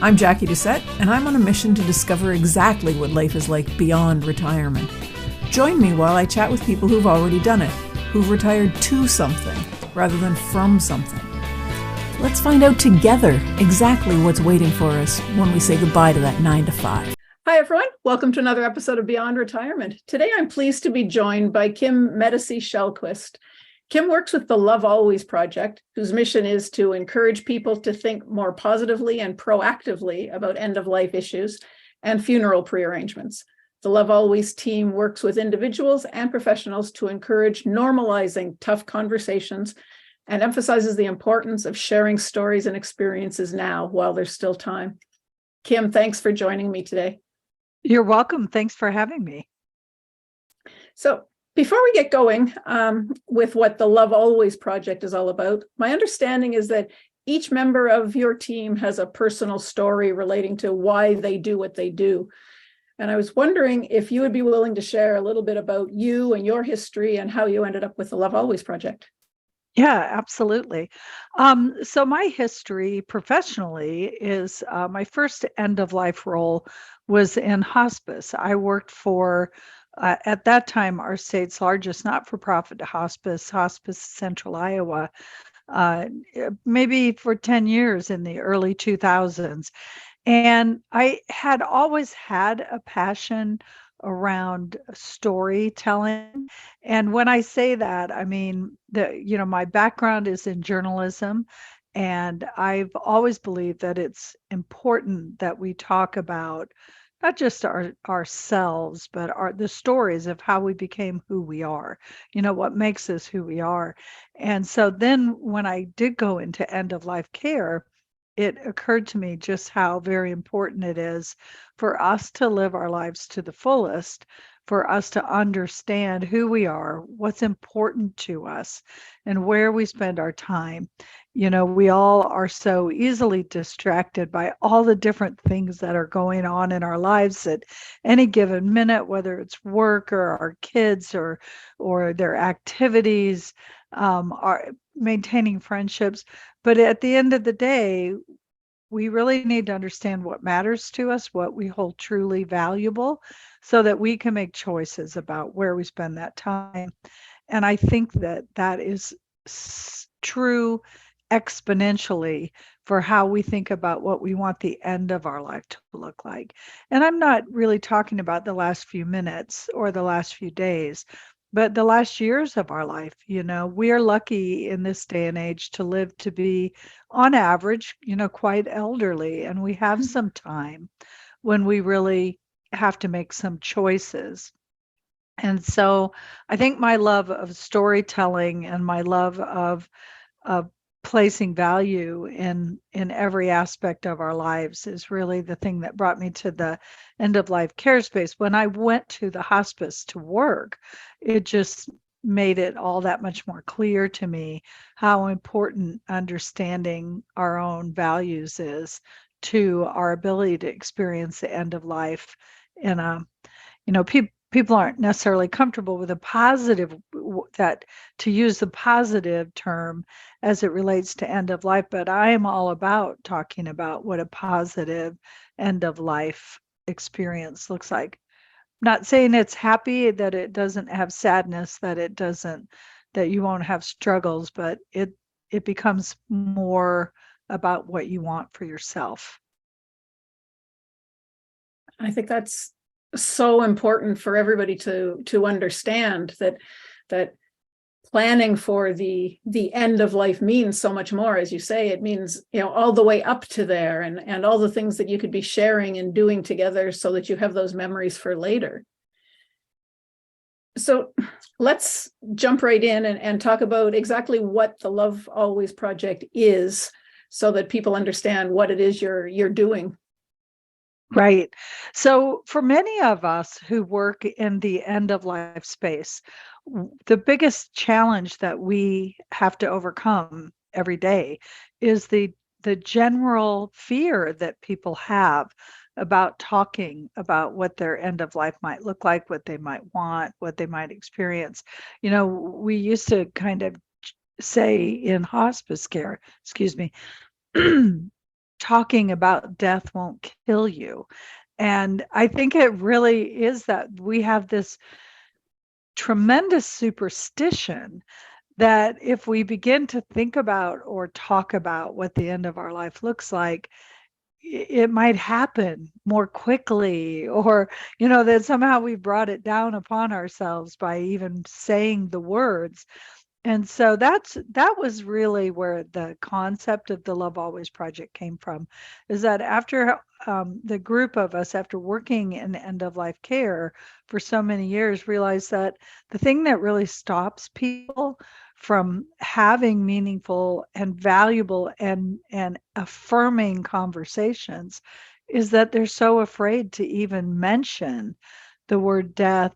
I'm Jackie Doucette, and I'm on a mission to discover exactly what life is like beyond retirement. Join me while I chat with people who've already done it, who've retired to something rather than from something. Let's find out together exactly what's waiting for us when we say goodbye to that 9 to 5. Hi, everyone. Welcome to another episode of Beyond Retirement. Today, I'm pleased to be joined by Kim Medici Shelquist. Kim works with the Love Always Project, whose mission is to encourage people to think more positively and proactively about end-of-life issues and funeral prearrangements. The Love Always team works with individuals and professionals to encourage normalizing tough conversations and emphasizes the importance of sharing stories and experiences now while there's still time. Kim, thanks for joining me today. You're welcome. Thanks for having me. So, before we get going with what the Love Always Project is all about, my understanding is that each member of your team has a personal story relating to why they do what they do. And I was wondering if you would be willing to share a little bit about you and your history and how you ended up with the Love Always Project. Yeah, absolutely. So my history professionally is my first end-of-life role was in hospice. I worked for at that time, our state's largest not-for-profit hospice, Hospice Central Iowa, maybe for 10 years in the early 2000s. And I had always had a passion around storytelling. And when I say that, I mean, my background is in journalism. And I've always believed that it's important that we talk about not just ourselves, but the stories of how we became who we are, what makes us who we are. And so then when I did go into end of life care, it occurred to me just how very important it is for us to live our lives to the fullest, for us to understand who we are, what's important to us, and where we spend our time. We all are so easily distracted by all the different things that are going on in our lives at any given minute, whether it's work or our kids or their activities, are maintaining friendships. But at the end of the day, we really need to understand what matters to us, what we hold truly valuable, so that we can make choices about where we spend that time. And I think that is true exponentially for how we think about what we want the end of our life to look like. And I'm not really talking about the last few minutes or the last few days, but the last years of our life. We are lucky in this day and age to live to be, on average, quite elderly, and we have some time when we really have to make some choices. And so I think my love of storytelling and my love of placing value in every aspect of our lives is really the thing that brought me to the end of life care space. When I went to the hospice to work, it just made it all that much more clear to me how important understanding our own values is to our ability to experience the end of life. And people aren't necessarily comfortable with a positive, that to use the positive term as it relates to end of life, but I am all about talking about what a positive end of life experience looks like. Not saying it's happy, that it doesn't have sadness, that you won't have struggles, but it becomes more about what you want for yourself. I think that's so important for everybody to understand that planning for the end of life means so much more. As you say, it means all the way up to there, and all the things that you could be sharing and doing together so that you have those memories for later. So let's jump right in and talk about exactly what the Love Always Project is, so that people understand what it is you're doing. Right. So for many of us who work in the end of life space, the biggest challenge that we have to overcome every day is the general fear that people have about talking about what their end of life might look like, what they might want, what they might experience. We used to kind of say in hospice care, excuse me, talking about death won't kill you. And I think it really is that we have this tremendous superstition that if we begin to think about or talk about what the end of our life looks like, it might happen more quickly, or that somehow we brought it down upon ourselves by even saying the words. And so that was really where the concept of the Love Always Project came from, is that after the group of us, after working in end of life care for so many years, realized that the thing that really stops people from having meaningful and valuable and affirming conversations is that they're so afraid to even mention the word death,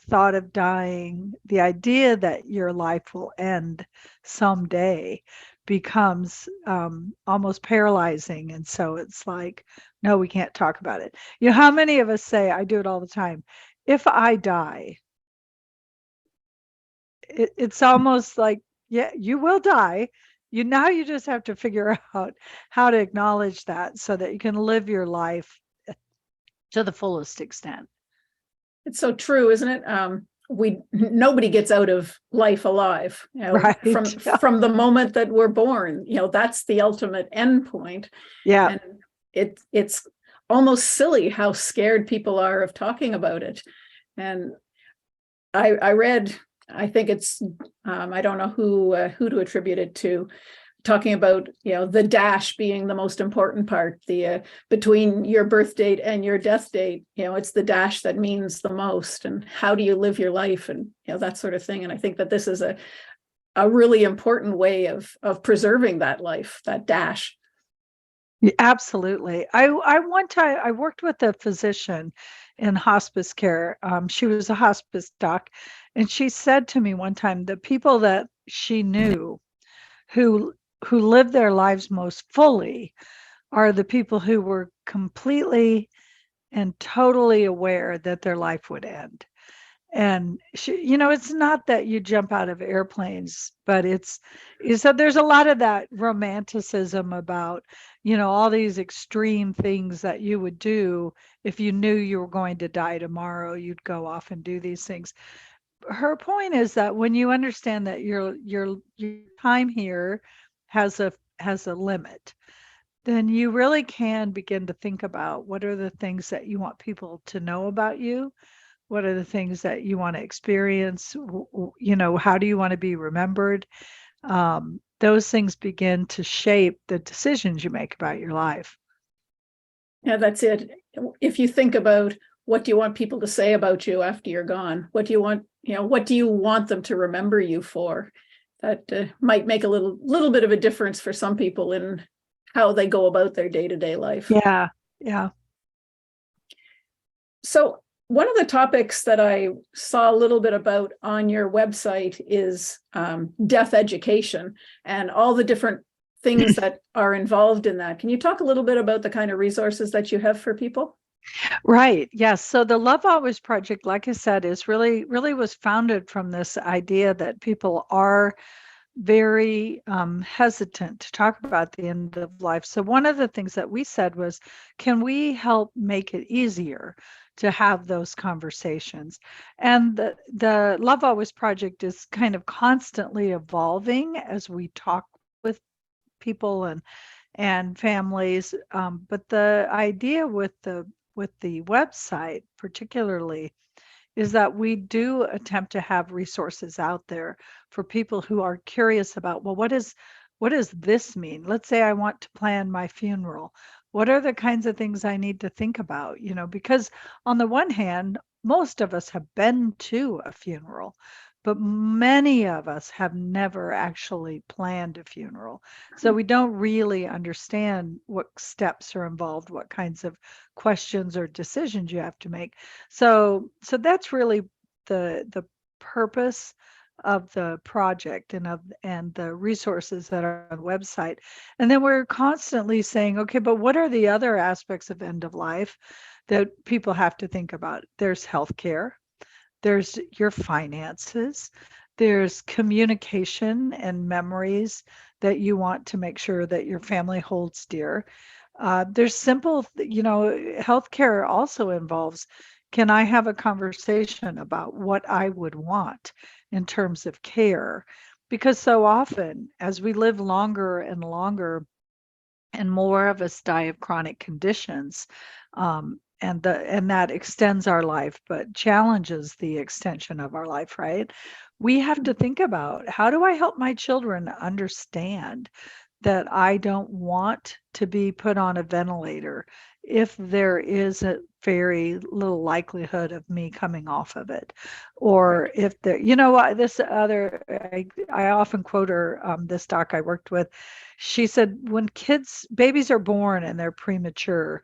thought of dying, the idea that your life will end someday becomes almost paralyzing. And so it's like, no, we can't talk about it. How many of us say, I do it all the time, if I die, it's almost like, yeah, you will die. You just have to figure out how to acknowledge that so that you can live your life to the fullest extent. It's so true, isn't it? Nobody gets out of life alive, Right. from the moment that we're born. That's the ultimate end point. Yeah. And it's almost silly how scared people are of talking about it. And I read, I think it's I don't know who to attribute it to, talking about the dash being the most important part, the between your birth date and your death date. It's the dash that means the most, and how do you live your life, and that sort of thing. And I think that this is a really important way of preserving that life, that dash. Yeah, absolutely. I one time I worked with a physician in hospice care. She was a hospice doc, and she said to me one time the people that she knew who lived their lives most fully are the people who were completely and totally aware that their life would end. And it's not that you jump out of airplanes, but it's that there's a lot of that romanticism about all these extreme things that you would do if you knew you were going to die tomorrow. You'd go off and do these things. Her point is that when you understand that your time here has a limit, then you really can begin to think about what are the things that you want people to know about you. What are the things that you want to experience? How do you want to be remembered? Those things begin to shape the decisions you make about your life. Yeah, that's it. If you think about what do you want people to say about you after you're gone, what do you want them to remember you for? That might make a little bit of a difference for some people in how they go about their day-to-day life. Yeah. So one of the topics that I saw a little bit about on your website is death education and all the different things that are involved in that. Can you talk a little bit about the kind of resources that you have for people? Right. Yes. So the Love Always Project, like I said, is really was founded from this idea that people are very hesitant to talk about the end of life. So one of the things that we said was, can we help make it easier to have those conversations? And the Love Always Project is kind of constantly evolving as we talk with people and families. But the idea with the website particularly is that we do attempt to have resources out there for people who are curious about, well, what does this mean? Let's say I want to plan my funeral. What are the kinds of things I need to think about? Because on the one hand, most of us have been to a funeral, but many of us have never actually planned a funeral. So we don't really understand what steps are involved, what kinds of questions or decisions you have to make. So that's really the purpose of the project and the resources that are on the website. And then we're constantly saying, okay, but what are the other aspects of end of life that people have to think about? There's healthcare, there's your finances, there's communication and memories that you want to make sure that your family holds dear. There's simple, healthcare also involves, can I have a conversation about what I would want in terms of care? Because so often, as we live longer and longer, and more of us die of chronic conditions, and that extends our life, but challenges the extension of our life, right? We have to think about, how do I help my children understand that I don't want to be put on a ventilator if there is a very little likelihood of me coming off of it? Or Right. if there, this other, I often quote her, this doc I worked with. She said, when babies are born and they're premature,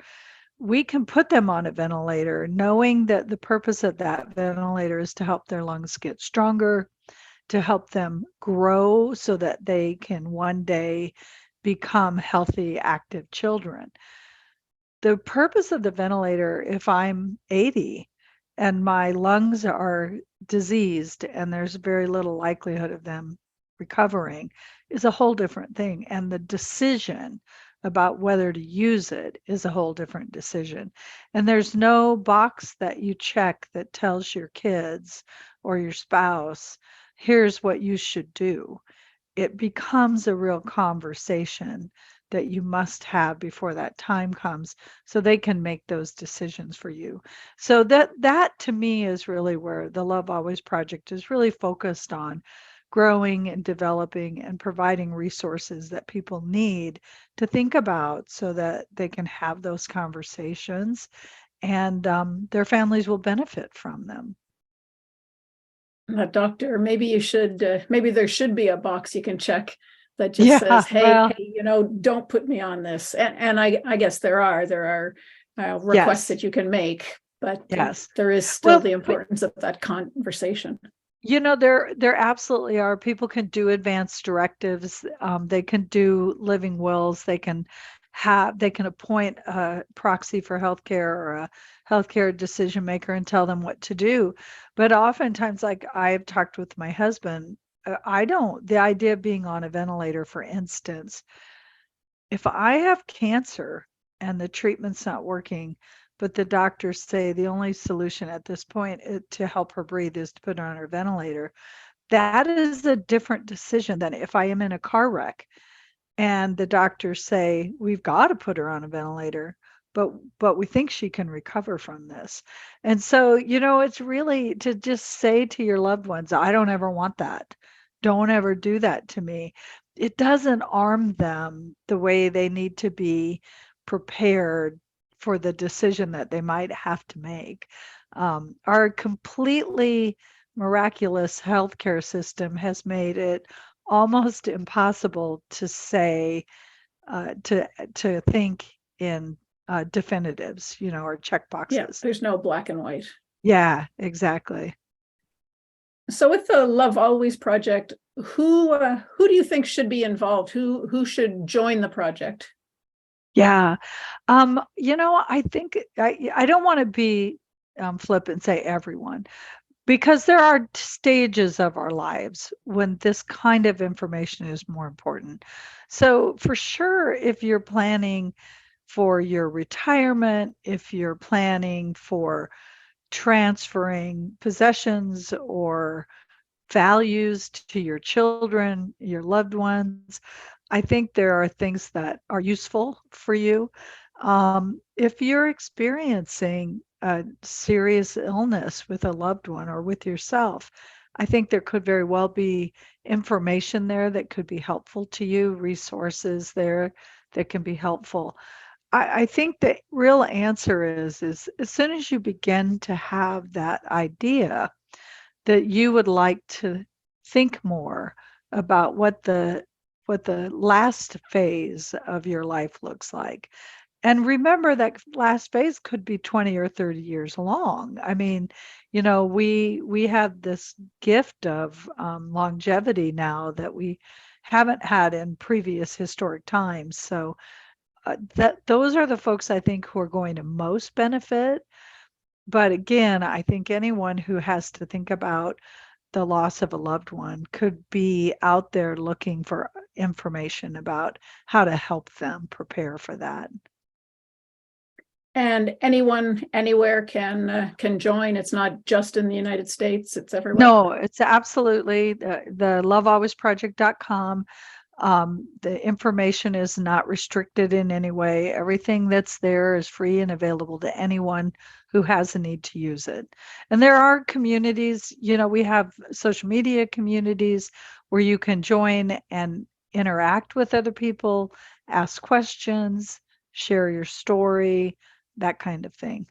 we can put them on a ventilator knowing that the purpose of that ventilator is to help their lungs get stronger, to help them grow so that they can one day become healthy, active children. The purpose of the ventilator, if I'm 80 and my lungs are diseased and there's very little likelihood of them recovering, is a whole different thing. And the decision about whether to use it is a whole different decision. And there's no box that you check that tells your kids or your spouse, here's what you should do. It becomes a real conversation that you must have before that time comes, so they can make those decisions for you. So that to me is really where the Love Always project is really focused on, growing and developing and providing resources that people need to think about so that they can have those conversations, and their families will benefit from them. Doctor, maybe you should, maybe there should be a box you can check that just Yeah, says, hey, well, don't put me on this. And I guess there are requests yes, that you can make, but yes. there is still Well, the but importance of that conversation. there absolutely are. People can do advanced directives. They can do living wills. They can appoint a proxy for healthcare or a healthcare decision maker and tell them what to do. But oftentimes, like I've talked with my husband, I don't. The idea of being on a ventilator, for instance, if I have cancer and the treatment's not working, but the doctors say the only solution at this point to help her breathe is to put her on her ventilator, that is a different decision than if I am in a car wreck and the doctors say we've got to put her on a ventilator, but we think she can recover from this. And so, it's really to just say to your loved ones, I don't ever want that. Don't ever do that to me. It doesn't arm them the way they need to be prepared for the decision that they might have to make. Our completely miraculous healthcare system has made it almost impossible to say, to think in definitives, or check Yeah, boxes. there's no black and white. Yeah, exactly. So with the Love Always project, who do you think should be involved? Who should join the project? Yeah. I think I don't want to be flip and say everyone, because there are stages of our lives when this kind of information is more important. So, for sure, if you're planning for your retirement, if you're planning for transferring possessions or values to your children, your loved ones, I think there are things that are useful for you. If you're experiencing a serious illness with a loved one or with yourself, I think there could very well be information there that could be helpful to you, resources there that can be helpful. I think the real answer is as soon as you begin to have that idea that you would like to think more about what the last phase of your life looks like. And remember that last phase could be 20 or 30 years long. I mean, we have this gift of longevity now that we haven't had in previous historic times. So that those are the folks I think who are going to most benefit. But again, I think anyone who has to think about the loss of a loved one could be out there looking for information about how to help them prepare for that. And anyone anywhere can join. It's not just in the United States, it's everywhere. No, it's absolutely the lovealwaysproject.com. The information is not restricted in any way. Everything that's there is free and available to anyone who has a need to use it. And there are communities, we have social media communities where you can join and interact with other people, ask questions, share your story, that kind of thing.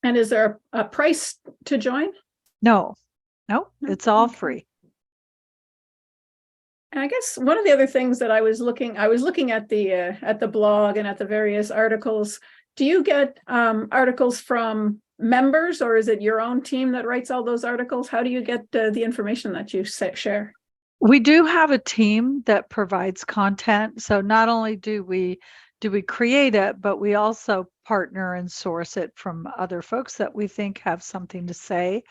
And is there a price to join? No, it's all free. And I guess one of the other things that I was looking at the blog and at the various articles. Do you get articles from members, or is it your own team that writes all those articles? How do you get the information that you share? We do have a team that provides content. So not only do we create it, but we also partner and source it from other folks that we think have something to say.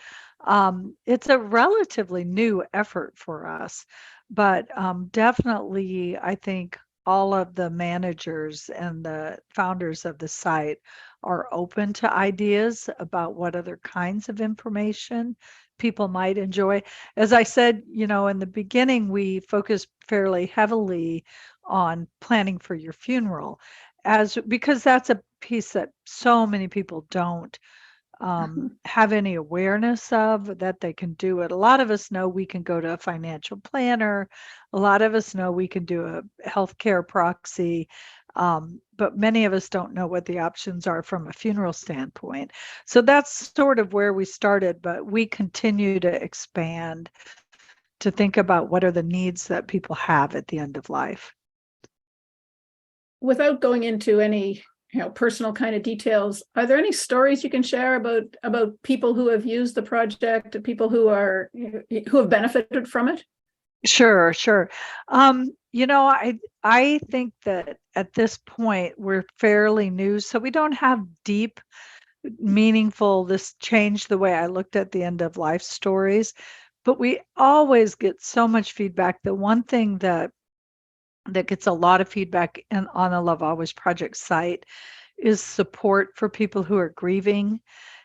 It's a relatively new effort for us, but definitely I think all of the managers and the founders of the site are open to ideas about what other kinds of information people might enjoy. As I said, in the beginning, we focused fairly heavily on planning for your funeral because that's a piece that so many people don't have any awareness of, that they can do it. A lot of us know we can go to a financial planner. A lot of us know we can do a healthcare proxy. But many of us don't know what the options are from a funeral standpoint. So that's sort of where we started, but we continue to expand to think about what are the needs that people have at the end of life. Without going into any personal kind of details, are there any stories you can share about people who have used the project, people who have benefited from it? Sure. I think that at this point we're fairly new, so we don't have deep, meaningful, this changed the way I looked at the end of life stories, but we always get so much feedback. The one thing that gets a lot of feedback on the Love Always Project site is support for people who are grieving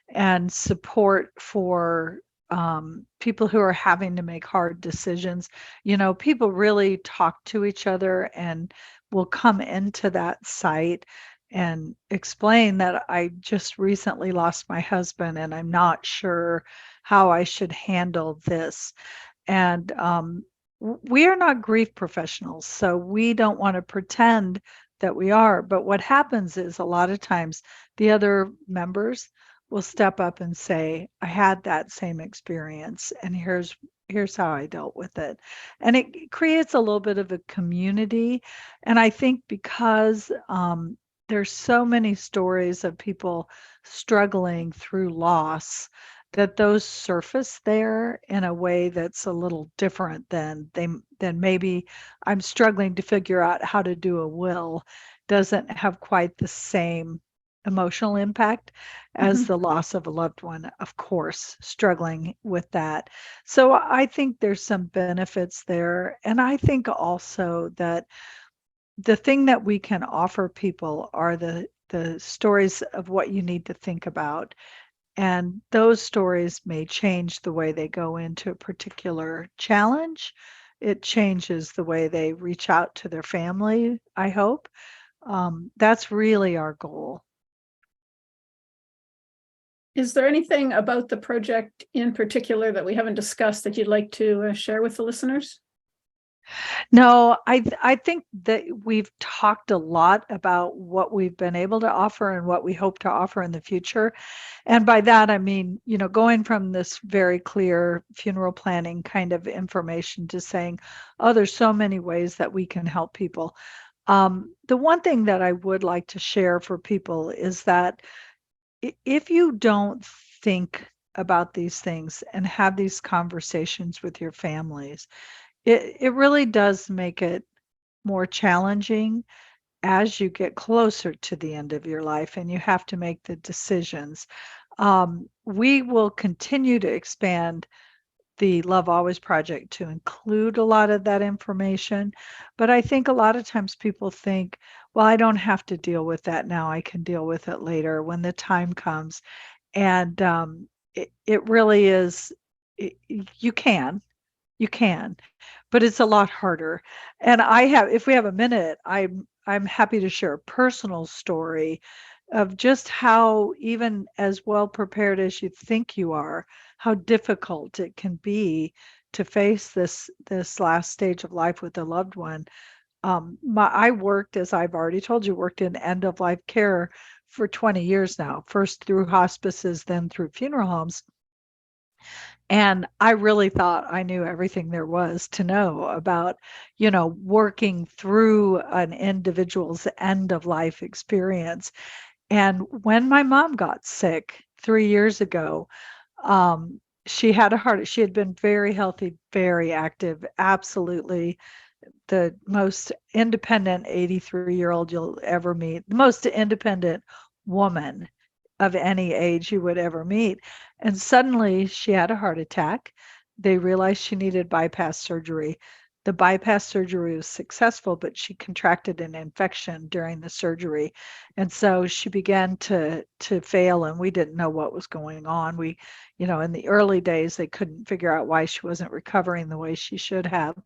and support for people who are having to make hard decisions. People really talk to each other and will come into that site and explain that I just recently lost my husband and I'm not sure how I should handle this. And we are not grief professionals, so we don't want to pretend that we are. But what happens is a lot of times the other members will step up and say, I had that same experience and here's how I dealt with it. And it creates a little bit of a community. And I think because there's so many stories of people struggling through loss, that those surface there in a way that's a little different than maybe I'm struggling to figure out how to do a will, doesn't have quite the same emotional impact as the loss of a loved one, of course, struggling with that. So I think there's some benefits there. And I think also that the thing that we can offer people are the stories of what you need to think about. And those stories may change the way they go into a particular challenge. It changes the way they reach out to their family, I hope. That's really our goal. Is there anything about the project in particular that we haven't discussed that you'd like to share with the listeners? No, I think that we've talked a lot about what we've been able to offer and what we hope to offer in the future. And by that, I mean, going from this very clear funeral planning kind of information to saying, oh, there's so many ways that we can help people. The one thing that I would like to share for people is that if you don't think about these things and have these conversations with your families, it really does make it more challenging as you get closer to the end of your life and you have to make the decisions. We will continue to expand the Love Always Project to include a lot of that information. But I think a lot of times people think, well, I don't have to deal with that now. I can deal with it later when the time comes. And it really is, it, you can, you can, but it's a lot harder. And if we have a minute, I'm happy to share a personal story of just how, even as well prepared as you think you are, how difficult it can be to face this last stage of life with a loved one. I worked, as I've already told you, worked in end of life care for 20 years now, first through hospices, then through funeral homes. And I really thought I knew everything there was to know about, working through an individual's end of life experience. And when my mom got sick 3 years ago, she had been very healthy, very active, absolutely the most independent 83-year-old you'll ever meet, the most independent woman of any age you would ever meet. And suddenly she had a heart attack. They realized she needed bypass surgery. The bypass surgery was successful, but she contracted an infection during the surgery. And so she began to fail, and we didn't know what was going on. In the early days, they couldn't figure out why she wasn't recovering the way she should have.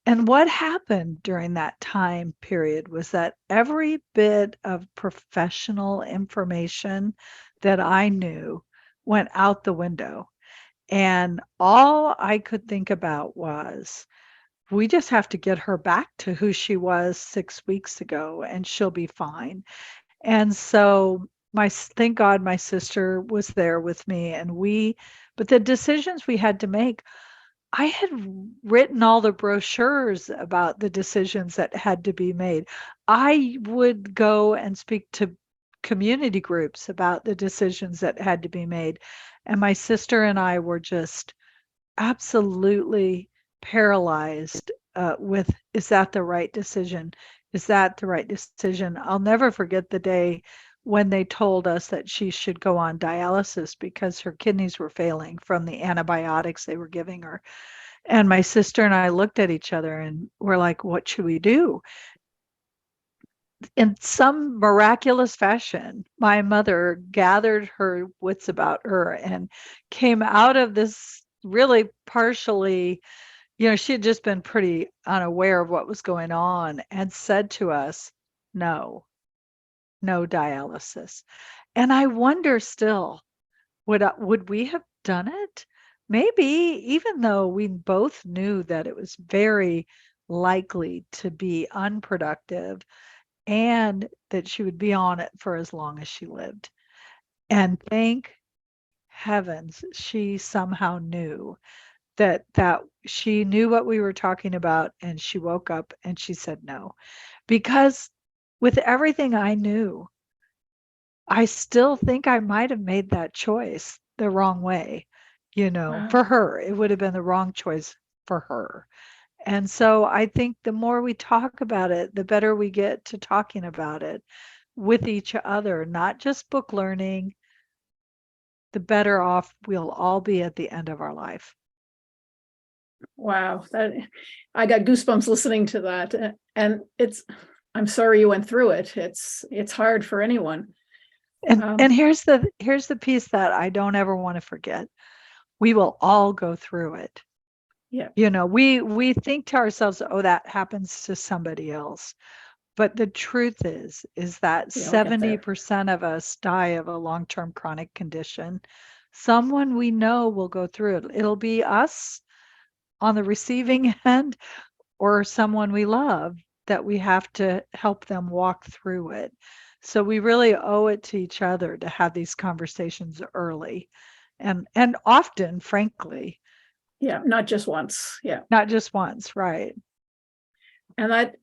And what happened during that time period was that every bit of professional information that I knew went out the window. And all I could think about was, we just have to get her back to who she was 6 weeks ago, and she'll be fine. And so thank God my sister was there with me, but the decisions we had to make, I had written all the brochures about the decisions that had to be made. I would go and speak to community groups about the decisions that had to be made. And my sister and I were just absolutely paralyzed with, is that the right decision? Is that the right decision? I'll never forget the day when they told us that she should go on dialysis because her kidneys were failing from the antibiotics they were giving her. And my sister and I looked at each other and we're like, what should we do? In some miraculous fashion, my mother gathered her wits about her and came out of this really partially, she had just been pretty unaware of what was going on, and said to us, no, no dialysis. And I wonder still, would we have done it? Maybe, even though we both knew that it was very likely to be unproductive and that she would be on it for as long as she lived. And thank heavens she somehow knew that she knew what we were talking about, and she woke up and she said no. Because with everything I knew, I still think I might have made that choice the wrong way. Wow. For her, it would have been the wrong choice for her. And so I think the more we talk about it, the better we get to talking about it with each other, not just book learning, the better off we'll all be at the end of our life. Wow, I got goosebumps listening to that. And I'm sorry you went through it. It's hard for anyone. And here's the piece that I don't ever want to forget. We will all go through it. Yeah. We think to ourselves, oh, that happens to somebody else. But the truth is that 70% of us die of a long-term chronic condition. Someone we know will go through it. It'll be us on the receiving end, or someone we love that we have to help them walk through it. So we really owe it to each other to have these conversations early, and often, frankly. Yeah, not just once. Yeah. Not just once, right. And that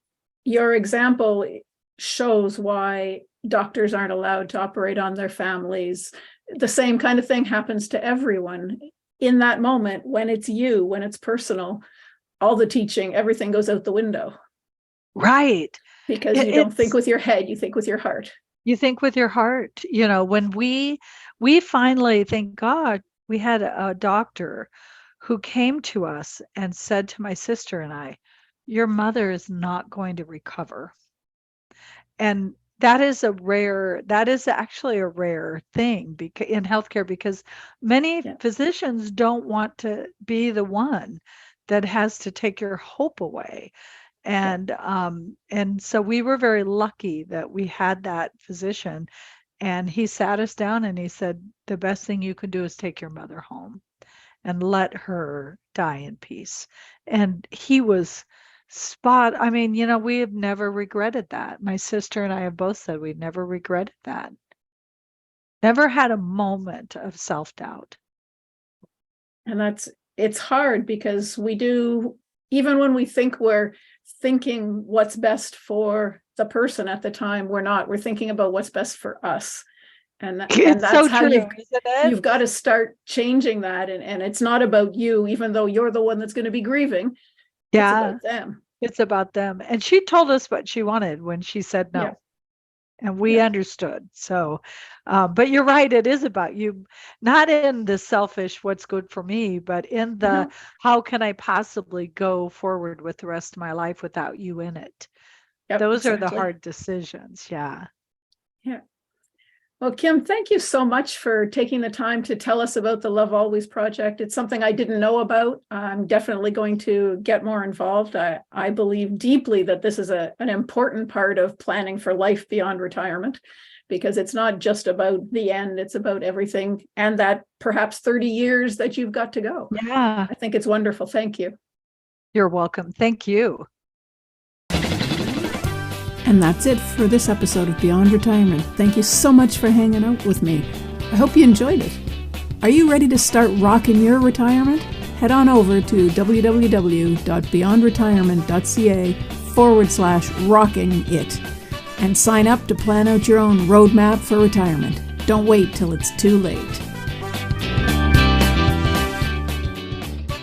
your example shows why doctors aren't allowed to operate on their families. The same kind of thing happens to everyone. In that moment, when it's you, when it's personal, all the teaching, everything goes out the window. Right. Because you don't think with your head, you think with your heart. You think with your heart. When we finally, thank God, we had a doctor who came to us and said to my sister and I, "Your mother is not going to recover." And that is actually a rare thing in healthcare, because many Yeah. physicians don't want to be the one that has to take your hope away. And so we were very lucky that we had that physician, and he sat us down and he said, "The best thing you can do is take your mother home and let her die in peace." And he was I mean, we have never regretted that. My sister and I have both said we never regretted that. Never had a moment of self-doubt. And it's hard because we do, even when we think we're thinking what's best for the person at the time, we're thinking about what's best for us. And It's that's so how true, isn't it? you've got to start changing that. And it's not about you, even though you're the one that's going to be grieving. It's Yeah, about them. it's about them. And she told us what she wanted when she said no. Yeah. And we Yeah. understood. So, but you're right. It is about you, not in the selfish, what's good for me, but in the, No. how can I possibly go forward with the rest of my life without you in it? Yep, Those are the exactly. hard decisions. Yeah. Yeah. Well, Kim, thank you so much for taking the time to tell us about the Love Always project. It's something I didn't know about. I'm definitely going to get more involved. I believe deeply that this is an important part of planning for life beyond retirement, because it's not just about the end, it's about everything, and that perhaps 30 years that you've got to go. Yeah. I think it's wonderful. Thank you. You're welcome. Thank you. And that's it for this episode of Beyond Retirement. Thank you so much for hanging out with me. I hope you enjoyed it. Are you ready to start rocking your retirement? Head on over to www.beyondretirement.ca/rocking it and sign up to plan out your own roadmap for retirement. Don't wait till it's too late.